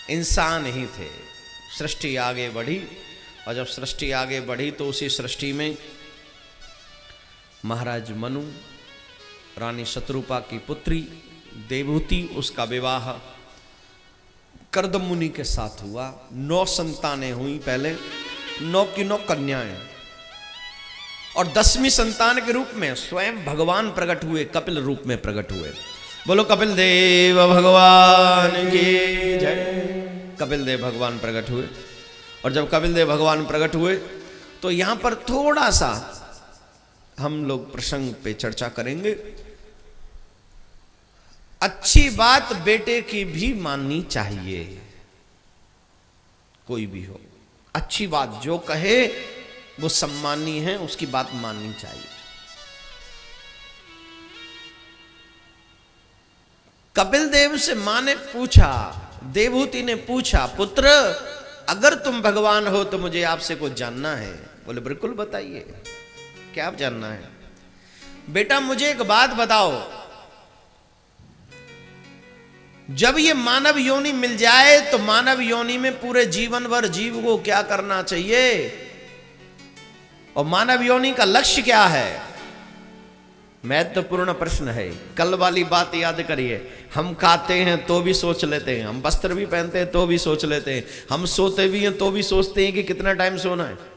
इंसान ही थे। सृष्टि आगे बढ़ी और जब सृष्टि आगे बढ़ी तो उसी सृष्टि में महाराज मनु, रानी शत्रुपा की पुत्री देवहूति, उसका विवाह कर्दम मुनि के साथ हुआ। 9 संतानें हुई पहले, 9 की 9 कन्याएं, और 10वीं संतान के रूप में स्वयं भगवान प्रकट हुए, कपिल रूप में प्रकट हुए। बोलो कपिल देव भगवान की जय। कपिल देव भगवान प्रकट हुए, और जब कपिल देव भगवान प्रकट हुए तो यहां पर थोड़ा सा हम लोग प्रसंग पे चर्चा करेंगे। अच्छी बात बेटे की भी माननी चाहिए, कोई भी हो अच्छी बात जो कहे वो सम्मानीय है, उसकी बात माननी चाहिए। कपिल देव से मां ने पूछा, देवहूति ने पूछा, पुत्र अगर तुम भगवान हो तो मुझे आपसे कुछ जानना है। बोले बिल्कुल बताइए, क्या आप जानना है? बेटा मुझे एक बात बताओ, जब ये मानव योनि मिल जाए तो मानव योनि में पूरे जीवन भर जीव को क्या करना चाहिए, और मानव योनि का लक्ष्य क्या है? महत्वपूर्ण प्रश्न है। कल वाली बात याद करिए, हम खाते हैं तो भी सोच लेते हैं, हम वस्त्र भी पहनते हैं तो भी सोच लेते हैं, हम सोते भी हैं तो भी सोचते हैं कि कितना टाइम सोना है।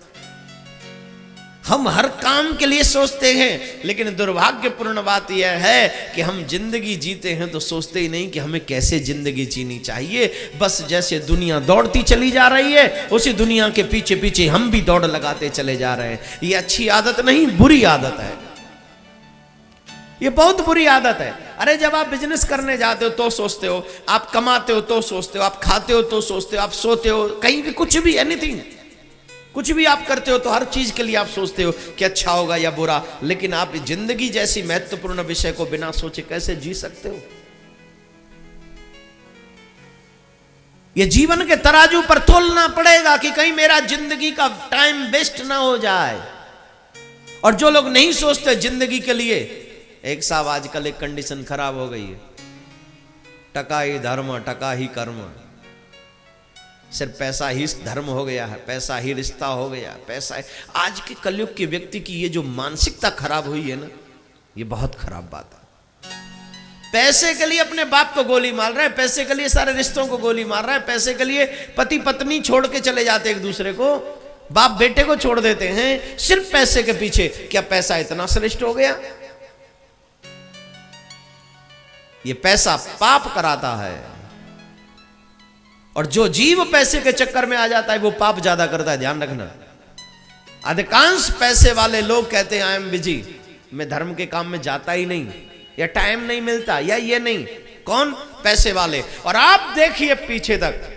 हम हर काम के लिए सोचते हैं, लेकिन दुर्भाग्यपूर्ण बात यह है कि हम जिंदगी जीते हैं तो सोचते ही नहीं कि हमें कैसे जिंदगी जीनी चाहिए। बस जैसे दुनिया दौड़ती चली जा रही है, उसी दुनिया के पीछे पीछे हम भी दौड़ लगाते चले जा रहे हैं। ये अच्छी आदत नहीं, बुरी आदत है, ये बहुत बुरी आदत है। अरे जब आप बिजनेस करने जाते हो तो सोचते हो, आप कमाते हो तो सोचते हो, आप खाते हो तो सोचते हो, आप सोते हो, कहीं भी कुछ भी एनीथिंग, कुछ भी आप करते हो तो हर चीज के लिए आप सोचते हो कि अच्छा होगा या बुरा। लेकिन आप जिंदगी जैसी महत्वपूर्ण विषय को बिना सोचे कैसे जी सकते हो? ये जीवन के तराजू पर तोलना पड़ेगा कि कहीं मेरा जिंदगी का टाइम वेस्ट ना हो जाए। और जो लोग नहीं सोचते जिंदगी के लिए, एक साहब आजकल एक कंडीशन खराब हो गई है, टका ही धर्म, टका ही कर्म, सिर्फ पैसा ही धर्म हो गया है, पैसा ही रिश्ता हो गया, पैसा है। आज के कलयुग के व्यक्ति की ये जो मानसिकता खराब हुई है ना, ये बहुत खराब बात है। पैसे के लिए अपने बाप को गोली मार रहा है, पैसे के लिए सारे रिश्तों को गोली मार रहा है, पैसे के लिए पति पत्नी छोड़ के चले जाते एक दूसरे को, बाप बेटे को छोड़ देते हैं सिर्फ पैसे के पीछे। क्या पैसा इतना श्रेष्ठ हो गया? ये पैसा पाप कराता है, और जो जीव पैसे के चक्कर में आ जाता है वो पाप ज्यादा करता है, ध्यान रखना। अधिकांश पैसे वाले लोग कहते हैं आई एम बिजी, मैं धर्म के काम में जाता ही नहीं, या टाइम नहीं मिलता, या ये नहीं। कौन? पैसे वाले। और आप देखिए पीछे तक,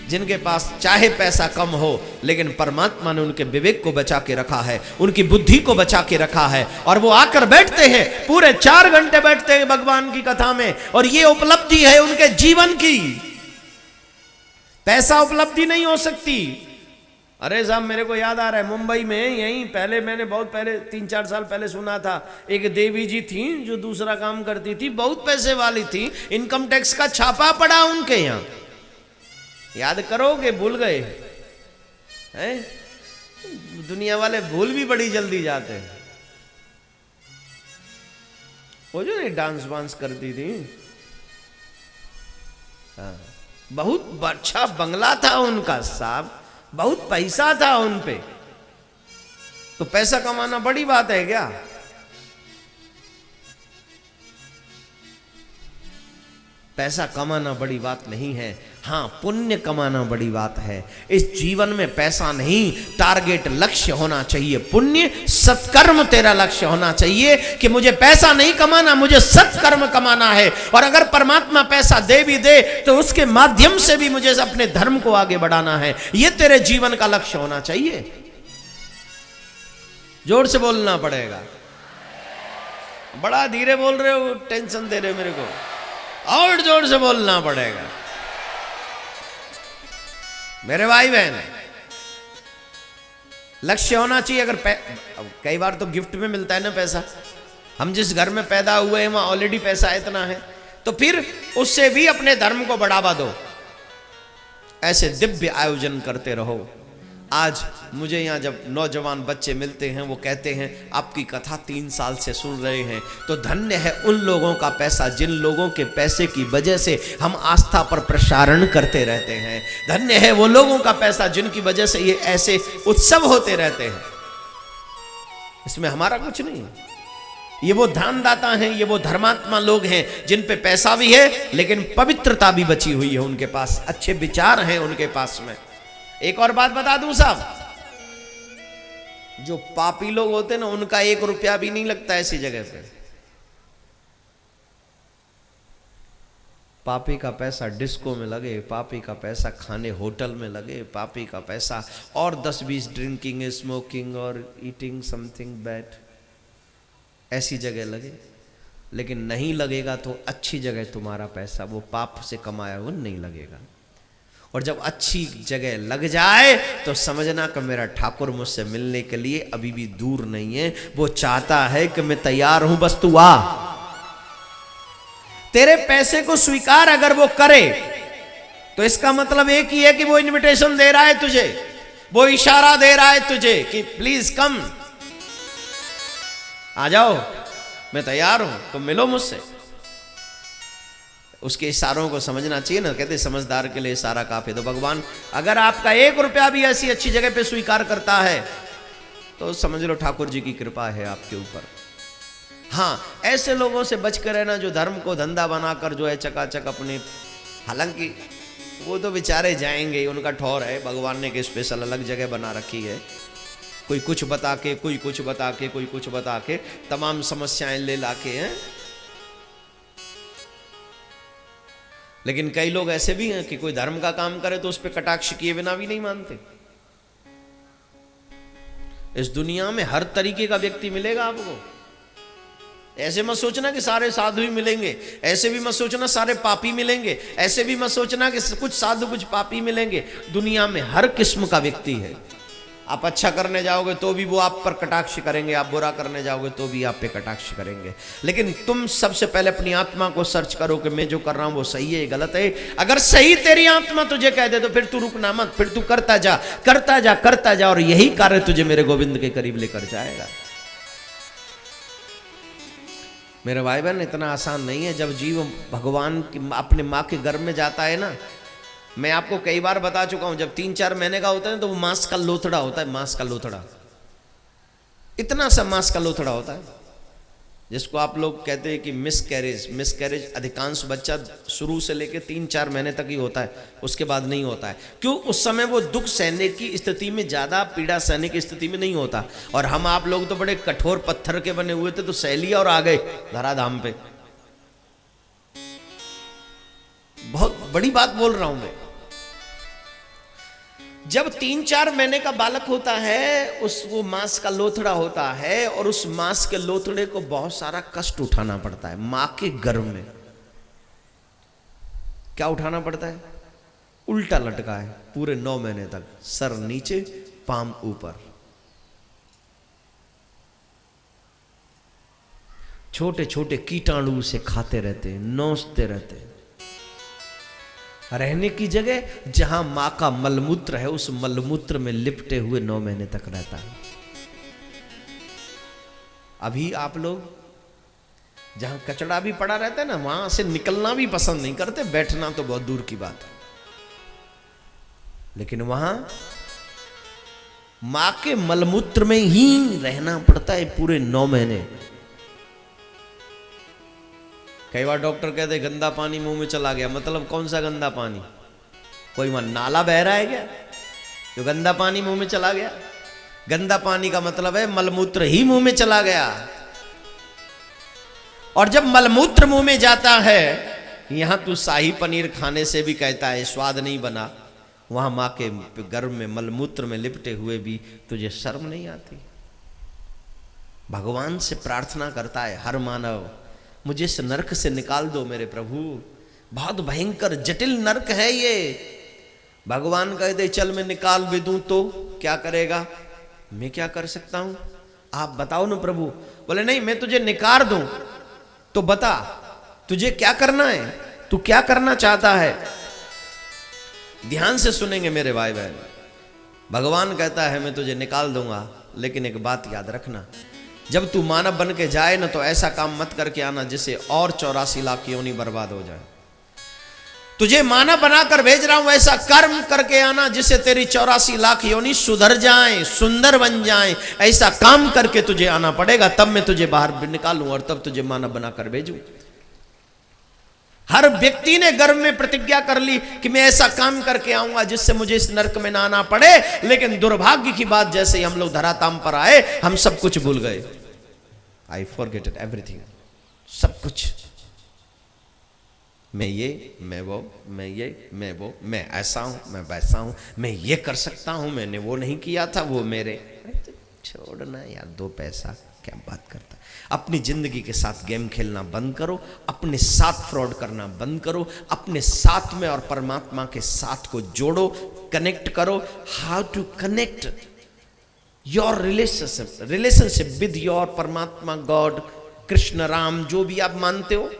जिनके पास चाहे पैसा कम हो लेकिन परमात्मा ने उनके विवेक को बचा के रखा है, उनकी बुद्धि को बचा के रखा है, और वो आकर बैठते हैं, पूरे 4 घंटे बैठते हैं भगवान की कथा में, और ये उपलब्धि है उनके जीवन की। पैसा उपलब्धि नहीं हो सकती। अरे साहब मेरे को याद आ रहा है, मुंबई में यहीं पहले, मैंने बहुत पहले 3-4 साल पहले सुना था, एक देवी जी थी जो दूसरा काम करती थी, बहुत पैसे वाली थी, इनकम टैक्स का छापा पड़ा उनके यहाँ। याद करोगे? भूल गए हैं? दुनिया वाले भूल भी बड़ी जल्दी जाते हैं। वो जो नहीं डांस वांस करती थी, हाँ, बहुत अच्छा बंगला था उनका साहब, बहुत पैसा था उन पे। तो पैसा कमाना बड़ी बात है क्या? पैसा कमाना बड़ी बात नहीं है, हाँ पुण्य कमाना बड़ी बात है। इस जीवन में पैसा नहीं, टारगेट लक्ष्य होना चाहिए, पुण्य सत्कर्म तेरा लक्ष्य होना चाहिए कि मुझे पैसा नहीं कमाना, मुझे सत्कर्म कमाना है। और अगर परमात्मा पैसा दे भी दे तो उसके माध्यम से भी मुझे अपने धर्म को आगे बढ़ाना है, ये तेरे जीवन का लक्ष्य होना चाहिए। जोर से बोलना पड़ेगा। बड़ा धीरे बोल रहे हो, टेंशन दे रहे हो मेरे को, और जोर से बोलना पड़ेगा मेरे भाई बहन। लक्ष्य होना चाहिए। अगर कई बार तो गिफ्ट में मिलता है ना पैसा, हम जिस घर में पैदा हुए हैं वहां ऑलरेडी पैसा इतना है, तो फिर उससे भी अपने धर्म को बढ़ावा दो। ऐसे दिव्य आयोजन करते रहो। आज मुझे यहाँ जब नौजवान बच्चे मिलते हैं वो कहते हैं आपकी कथा 3 साल से सुन रहे हैं, तो धन्य है उन लोगों का पैसा जिन लोगों के पैसे की वजह से हम आस्था पर प्रसारण करते रहते हैं। धन्य है वो लोगों का पैसा जिनकी वजह से ये ऐसे उत्सव होते रहते हैं। इसमें हमारा कुछ नहीं है। ये वो दानदाता हैं, ये वो धर्मात्मा लोग हैं जिन पे पैसा भी है लेकिन पवित्रता भी बची हुई है उनके पास, अच्छे विचार हैं उनके पास में। एक और बात बता दूं साहब, जो पापी लोग होते हैं ना उनका 1 रुपया भी नहीं लगता ऐसी जगह पे। पापी का पैसा डिस्को में लगे, पापी का पैसा खाने होटल में लगे, पापी का पैसा और 10-20 ड्रिंकिंग, स्मोकिंग और ईटिंग समथिंग बैड ऐसी जगह लगे। लेकिन नहीं लगेगा तो अच्छी जगह तुम्हारा पैसा वो पाप से कमाया हुआ नहीं लगेगा। और जब अच्छी जगह लग जाए तो समझना कि मेरा ठाकुर मुझसे मिलने के लिए अभी भी दूर नहीं है। वो चाहता है कि मैं तैयार हूं, बस तू आ। तेरे पैसे को स्वीकार अगर वो करे तो इसका मतलब एक ही है कि वो इनविटेशन दे रहा है तुझे, वो इशारा दे रहा है तुझे कि प्लीज कम, आ जाओ, मैं तैयार हूं, तुम मिलो मुझसे। उसके इशारों को समझना चाहिए ना, कहते समझदार के लिए इशारा काफी। तो भगवान अगर आपका 1 रुपया भी ऐसी अच्छी जगह पे स्वीकार करता है तो समझ लो ठाकुर जी की कृपा है आपके ऊपर। हाँ, ऐसे लोगों से बच कर रहना जो धर्म को धंधा बनाकर जो है चकाचक अपने, हालांकि वो तो बेचारे जाएंगे, उनका ठौर है, भगवान ने एक स्पेशल अलग जगह बना रखी है। कोई कुछ बता के, कोई कुछ बता के, कोई कुछ बता के तमाम समस्याएं ले लाके हैं। लेकिन कई लोग ऐसे भी हैं कि कोई धर्म का काम करे तो उस पर कटाक्ष किए बिना भी नहीं मानते। इस दुनिया में हर तरीके का व्यक्ति मिलेगा आपको। ऐसे मत सोचना कि सारे साधु ही मिलेंगे, ऐसे भी मत सोचना सारे पापी मिलेंगे, ऐसे भी मत सोचना कि कुछ साधु कुछ पापी मिलेंगे। दुनिया में हर किस्म का व्यक्ति है। आप अच्छा करने जाओगे तो भी वो आप पर कटाक्ष करेंगे, आप बुरा करने जाओगे तो भी आप पे कटाक्ष करेंगे। लेकिन तुम सबसे पहले अपनी आत्मा को सर्च करो कि मैं जो कर रहा हूं वो सही है गलत है। अगर सही तेरी आत्मा तुझे कह दे तो फिर तू रुकना मत, फिर तू करता जा, करता जा, करता जा, और यही कार्य तुझे मेरे गोविंद के करीब लेकर जाएगा। मेरे भाई बहन, इतना आसान नहीं है। जब जीव भगवान की अपने माँ के गर्भ में जाता है ना, मैं आपको कई बार बता चुका हूं, जब 3-4 महीने का होता है तो वो मांस का लोथड़ा होता है, मांस का लोथड़ा, इतना सा मांस का लोथड़ा होता है, जिसको आप लोग कहते हैं कि मिसकैरेज। मिसकैरेज अधिकांश बच्चा शुरू से लेकर 3-4 महीने तक ही होता है, उसके बाद नहीं होता है। क्यों? उस समय वो दुख सहने की स्थिति में, ज्यादा पीड़ा सहने की स्थिति में नहीं होता। और हम आप लोग तो बड़े कठोर पत्थर के बने हुए थे, तो सह लिया और आ गए धराधाम पे। बहुत बड़ी बात बोल रहा हूं मैं। जब 3-4 महीने का बालक होता है, वो मांस का लोथड़ा होता है, और उस मांस के लोथड़े को बहुत सारा कष्ट उठाना पड़ता है। मां के गर्भ में क्या उठाना पड़ता है? उल्टा लटका है पूरे 9 महीने तक, सर नीचे पाम ऊपर। छोटे छोटे कीटाणु से खाते रहते हैं, नोचते रहते हैं। रहने की जगह जहां मां का मलमूत्र है, उस मलमूत्र में लिपटे हुए 9 महीने तक रहता है। अभी आप लोग जहां कचड़ा भी पड़ा रहता है ना, वहां से निकलना भी पसंद नहीं करते, बैठना तो बहुत दूर की बात है। लेकिन वहां मां के मलमूत्र में ही रहना पड़ता है पूरे 9 महीने। कई बार डॉक्टर कहते गंदा पानी मुंह में चला गया, मतलब कौन सा गंदा पानी? कोई वहां नाला बह रहा है क्या जो गंदा पानी मुंह में चला गया? गंदा पानी का मतलब है मलमूत्र ही मुंह में चला गया। और जब मलमूत्र मुंह में जाता है, यहां तू शाही पनीर खाने से भी कहता है स्वाद नहीं बना, वहां मां के गर्भ में मलमूत्र में लिपटे हुए भी तुझे शर्म नहीं आती? भगवान से प्रार्थना करता है हर मानव, मुझे इस नरक से निकाल दो मेरे प्रभु, बहुत भयंकर जटिल नरक है ये। भगवान कहते चल मैं निकाल भी दूं तो क्या करेगा? मैं क्या कर सकता हूं, आप बताओ ना प्रभु। बोले नहीं, मैं तुझे निकाल दूं तो बता तुझे क्या करना है, तू क्या करना चाहता है? ध्यान से सुनेंगे मेरे भाई बहन। भगवान कहता है मैं तुझे निकाल दूंगा, लेकिन एक बात याद रखना, जब तू मानव बन के जाए ना तो ऐसा काम मत करके आना जिससे और 84 लाख योनि बर्बाद हो जाए। तुझे मानव बनाकर भेज रहा हूं, ऐसा कर्म करके आना जिससे तेरी 84 लाख योनि सुधर जाएं, सुंदर बन जाएं। ऐसा काम करके तुझे आना पड़ेगा, तब मैं तुझे बाहर निकालूं और तब तुझे मानव बनाकर भेजूं। हर व्यक्ति ने गर्भ में प्रतिज्ञा कर ली कि मैं ऐसा काम करके आऊंगा जिससे मुझे इस नरक में ना आना पड़े, लेकिन दुर्भाग्य की बात, जैसे ही हम लोग धरातल पर आए हम सब कुछ भूल गए। आई फॉरगेटेड एवरीथिंग, सब कुछ। मैं ये, मैं वो, मैं ये, मैं वो, मैं ऐसा हूं, मैं वैसा हूं, मैं ये कर सकता हूं, मैंने वो नहीं किया था, वो मेरे। छोड़ना यार, 2 पैसा क्या बात करता। अपनी जिंदगी के साथ गेम खेलना बंद करो, अपने साथ फ्रॉड करना बंद करो, अपने साथ में और परमात्मा के साथ को जोड़ो, कनेक्ट करो। How to connect your relationship with your परमात्मा, गॉड, कृष्ण, राम, जो भी आप मानते हो,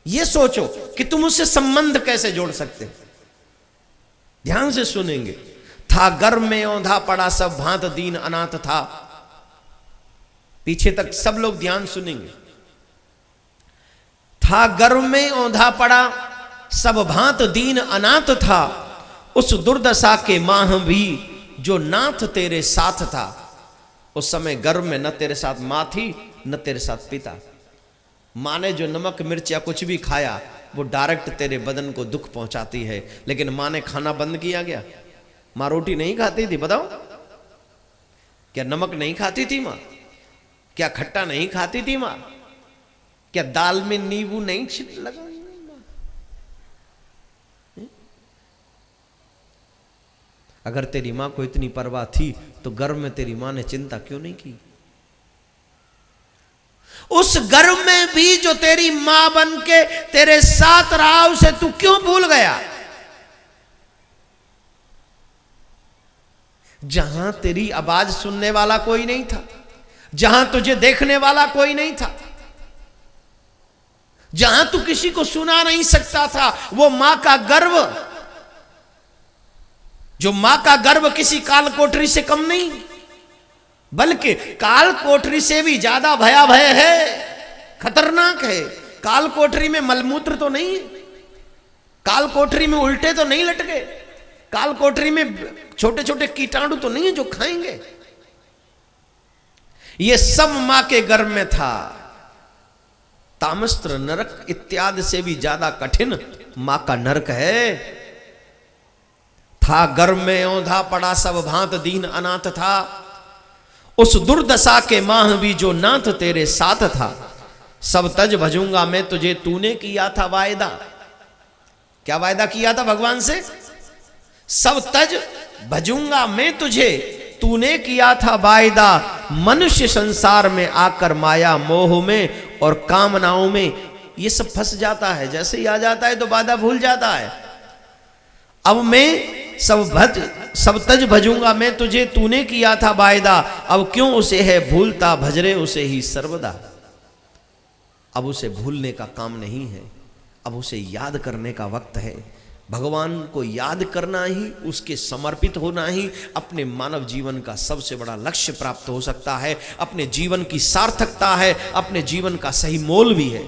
ये सोचो कि तुम उससे संबंध कैसे जोड़ सकते हो। ध्यान से सुनेंगे। था गर्भ में औंधा पड़ा सब भांत दीन अनाथ था। पीछे तक सब लोग ध्यान सुनेंगे। था गर्भ में औंधा पड़ा सब भांत दीन अनाथ था, उस दुर्दशा के माह भी जो नाथ तेरे साथ था। उस समय गर्भ में न तेरे साथ मां थी न तेरे साथ पिता। मां ने जो नमक मिर्च या कुछ भी खाया वो डायरेक्ट तेरे बदन को दुख पहुंचाती है, लेकिन मां ने खाना बंद किया गया। मां रोटी नहीं खाती थी, बताओ? क्या नमक नहीं खाती थी मां? क्या खट्टा नहीं खाती थी मां? क्या दाल में नींबू नहीं लगा? अगर तेरी मां को इतनी परवाह थी तो गर्भ में तेरी मां ने चिंता क्यों नहीं की? उस गर्भ में भी जो तेरी मां बन के तेरे साथ रहा, उसे तू क्यों भूल गया? जहां तेरी आवाज सुनने वाला कोई नहीं था, जहां तुझे देखने वाला कोई नहीं था, जहां तू किसी को सुना नहीं सकता था, वो मां का गर्भ, जो मां का गर्भ किसी काल कोठरी से कम नहीं, बल्कि काल कोठरी से भी ज्यादा भयावह है, खतरनाक है। काल कोठरी में मलमूत्र तो नहीं है, काल कोठरी में उल्टे तो नहीं लटके, काल कोठरी में छोटे छोटे कीटाणु तो नहीं है जो खाएंगे। ये सब मां के गर्भ में था। तामस्त्र नरक इत्यादि से भी ज्यादा कठिन मां का नरक है। था गर्भ में औंधा पड़ा सब भांत दीन अनाथ था, उस दुर्दशा के माह भी जो नाथ तेरे साथ था। सब तज भजूंगा मैं तुझे, तूने किया था वायदा। क्या वायदा किया था भगवान से? सब तज भजूंगा मैं तुझे, तूने किया था वायदा। मनुष्य संसार में आकर माया मोह में और कामनाओं में ये सब फंस जाता है। जैसे ही आ जाता है तो वादा भूल जाता है। अब मैं सब तज भजूंगा मैं तुझे, तूने किया था वायदा। अब क्यों उसे है भूलता, भजरे उसे ही सर्वदा। अब उसे भूलने का काम नहीं है, अब उसे याद करने का वक्त है। भगवान को याद करना ही, उसके समर्पित होना ही अपने मानव जीवन का सबसे बड़ा लक्ष्य प्राप्त हो सकता है, अपने जीवन की सार्थकता है, अपने जीवन का सही मोल भी है।